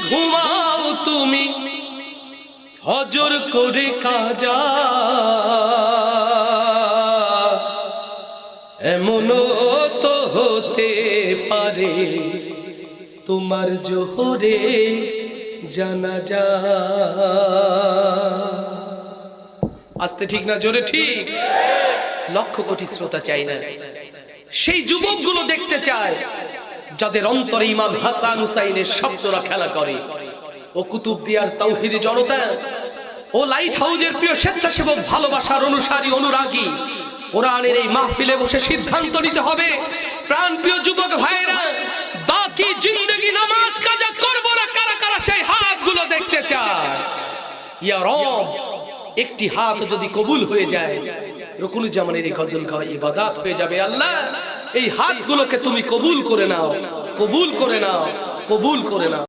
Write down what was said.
ঘুমাও তুমি ফজর করে কাজা, এমনও তো হতে পারে তোমার জোহরে জানাজা। আস্তে ঠিক না জোরে ঠিক? লক্ষ কোটি শ্রোতা চাই না, সেই যুবকগুলো দেখতে চায় যাদের অন্তরে ইমাম হাসান হুসাইনের শব্দরা খেলা করে। ও কুতুবদিয়ার তাওহীদি জনতা, ও লাইট হাউজের প্রিয় স্বেচ্ছাসেবক, ভালোবাসার অনুসারী অনুরাগী, কোরআনের এই মাহফিলে বসে সিদ্ধান্ত নিতে হবে, প্রাণ প্রিয় যুবক ভাইরা, বাকি জিন্দেগি নামাজ কাজা করব না। কারা কারা সেই হাতগুলো দেখতে চায়? ইয়া রব, একটি হাত যদি কবুল হয়ে যায়, রুকুনুজ্জামানের এই গজল গাওয়া ইবাদত হয়ে যাবে। আল্লাহ, এই হাতগুলোকে তুমি কবুল করে নাও, কবুল করে নাও, কবুল করে নাও।